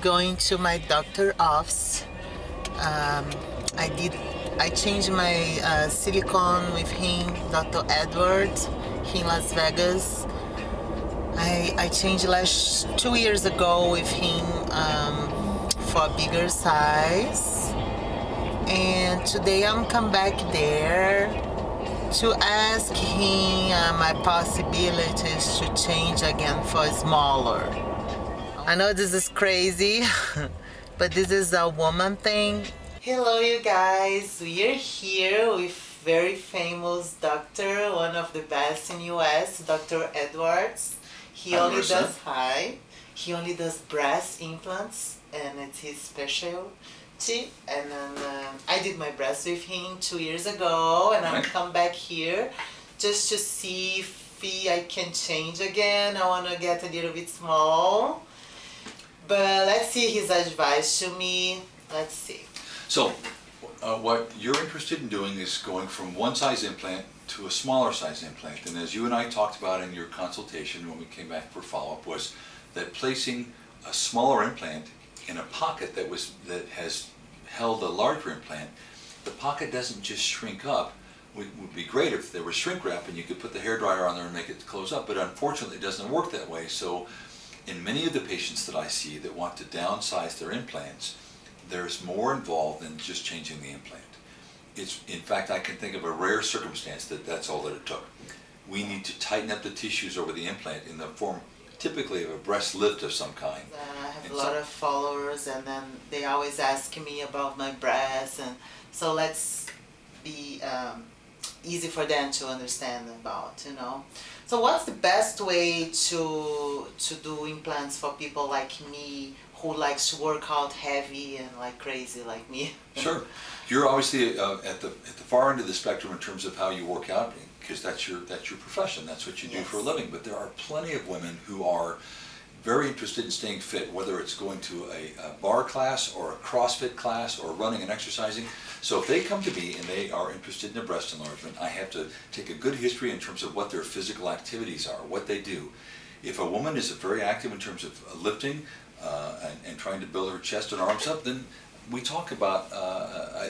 going to my doctor office. I changed my silicone with him, Dr. Edward, here in Las Vegas. I changed 2 years ago with him for a bigger size, and today I'm come back there to ask him my possibilities to change again for smaller. I know this is crazy, but this is a woman thing. Hello you guys, we are here with very famous doctor, one of the best in US, Dr. Edwards. He only does breast implants, and it's his specialty. And then I did my breast with him 2 years ago, and I'm come back here just to see if I can change again. I want to get a little bit small, but let's see his advice to me. Let's see. So, what you're interested in doing is going from one size implant to a smaller size implant. And as you and I talked about in your consultation when we came back for follow-up, was that placing a smaller implant in a pocket that has held a larger implant, the pocket doesn't just shrink up. It would be great if there was shrink wrap and you could put the hairdryer on there and make it close up, but unfortunately it doesn't work that way. So in many of the patients that I see that want to downsize their implants, there's more involved than just changing the implant. In fact, I can think of a rare circumstance that's all that it took. We need to tighten up the tissues over the implant in the form typically of a breast lift of some kind. I have a lot of followers, and then they always ask me about my breasts, and so let's be easy for them to understand about, you know. So what's the best way to do implants for people like me who likes to work out heavy and like crazy like me? Sure. You're obviously at the far end of the spectrum in terms of how you work out, because that's your profession. That's what you do for a living. But there are plenty of women who are very interested in staying fit, whether it's going to a bar class or a CrossFit class or running and exercising. So if they come to me and they are interested in a breast enlargement, I have to take a good history in terms of what their physical activities are, what they do. If a woman is very active in terms of lifting and trying to build her chest and arms up, then we talk about,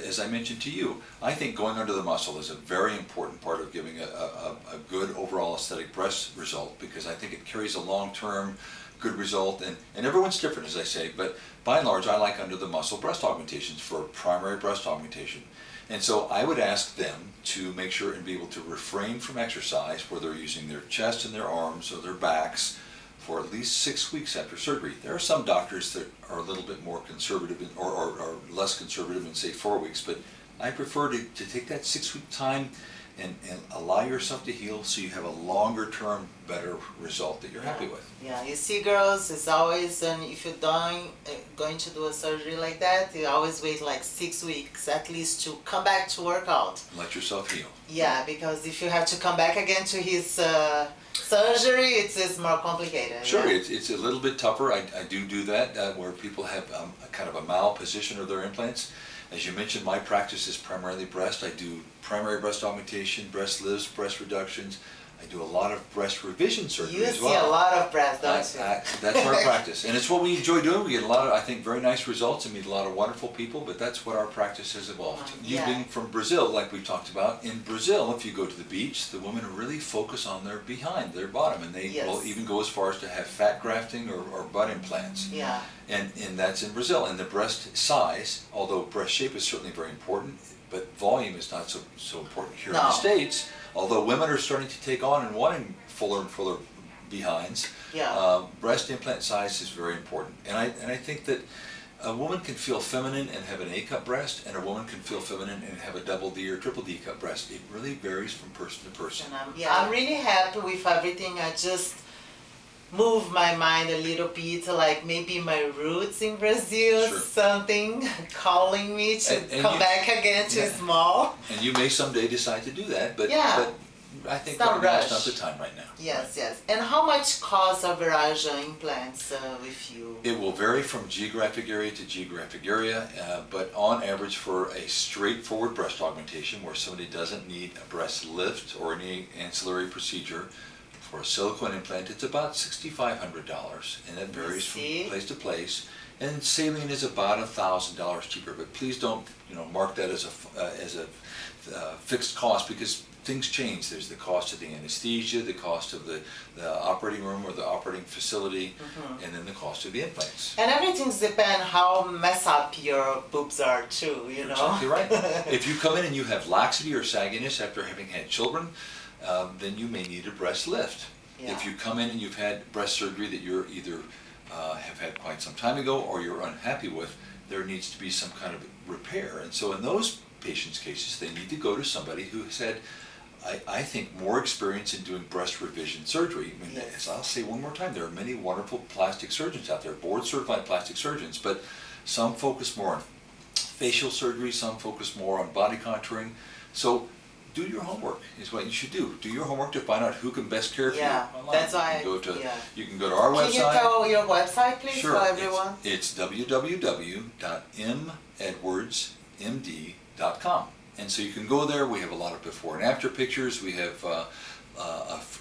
as I mentioned to you, I think going under the muscle is a very important part of giving a good overall aesthetic breast result, because I think it carries a long-term good result, and everyone's different, as I say, but by and large I like under the muscle breast augmentations for primary breast augmentation. And so I would ask them to make sure and be able to refrain from exercise where they're using their chest and their arms or their backs for at least 6 weeks after surgery. There are some doctors that are a little bit more conservative or less conservative and say 4 weeks, but I prefer to take that 6-week time and allow yourself to heal so you have a longer term, better result that you're happy with. Yeah, you see girls, it's always, and if you're going to do a surgery like that, you always wait like 6 weeks at least to come back to work out. Let yourself heal. Yeah, because if you have to come back again to his surgery, it's more complicated. Sure, yeah. it's a little bit tougher. I do that where people have a kind of a malposition of their implants. As you mentioned, my practice is primarily breast. I do primary breast augmentation, breast lifts, breast reductions. I do a lot of breast revision surgery as well. You see a lot of breast, don't you? That's our practice. And it's what we enjoy doing. We get a lot of, I think, very nice results and meet a lot of wonderful people, but that's what our practice has evolved to. You being from Brazil, like we've talked about, in Brazil, if you go to the beach, the women really focus on their behind, their bottom, and they will even go as far as to have fat grafting or butt implants. Yeah. And that's in Brazil. And the breast size, although breast shape is certainly very important, but volume is not so important here in the States. Although women are starting to take on and wanting fuller and fuller behinds, breast implant size is very important. And I think that a woman can feel feminine and have an A-cup breast, and a woman can feel feminine and have a double D or triple D cup breast. It really varies from person to person. And I'm really happy with everything. I just move my mind a little bit, like maybe my roots in Brazil, something calling me to come back again to small. And you may someday decide to do that, but I think right now is not the time right now. Yes, yes. And how much cost average implants with you? It will vary from geographic area to geographic area, but on average for a straightforward breast augmentation where somebody doesn't need a breast lift or any ancillary procedure, for a silicone implant, it's about $6,500, and it varies from place to place. and saline is about $1,000 cheaper. But please don't, mark that as a fixed cost, because things change. There's the cost of the anesthesia, the cost of the operating room or the operating facility, and then the cost of the implants. And everything's depend how messed up your boobs are too, You're exactly right. If you come in and you have laxity or sagginess after having had children, then you may need a breast lift. Yeah. If you come in and you've had breast surgery that you're either have had quite some time ago or you're unhappy with, there needs to be some kind of repair. And so in those patients' cases, they need to go to somebody who has had, I think, more experience in doing breast revision surgery. I mean, as I'll say one more time, there are many wonderful plastic surgeons out there, board-certified plastic surgeons, but some focus more on facial surgery, some focus more on body contouring. So do your homework is what you should do. Do your homework to find out who can best care for you online. That's why you can go to our website. Can you tell your website, please, sure, for everyone? It's www.medwardsmd.com. And so you can go there. We have a lot of before and after pictures. We have a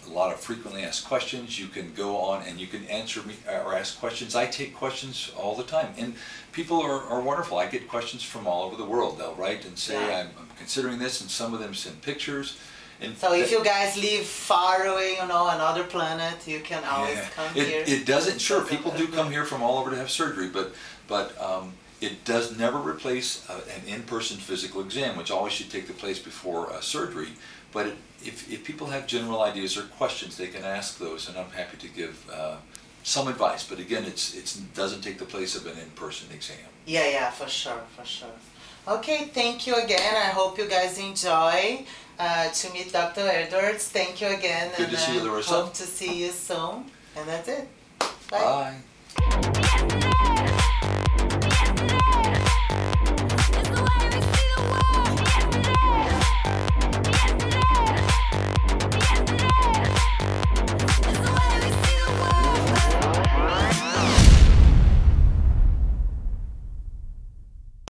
lot of frequently asked questions. You can go on and you can answer me or ask questions. I take questions all the time, and people are wonderful. I get questions from all over the world. They'll write and say, I'm considering this, and some of them send pictures. And so if you guys live far away, another planet, you can always come here. It doesn't, sure, people do come here from all over to have surgery, but it does never replace an in-person physical exam, which always should take the place before surgery. But if people have general ideas or questions, they can ask those, and I'm happy to give some advice. But again, it doesn't take the place of an in-person exam. Yeah, for sure, for sure. Okay, thank you again. I hope you guys enjoy to meet Dr. Edwards. Thank you again. Good to see you, Larissa. Hope to see you soon. And that's it. Bye. Bye.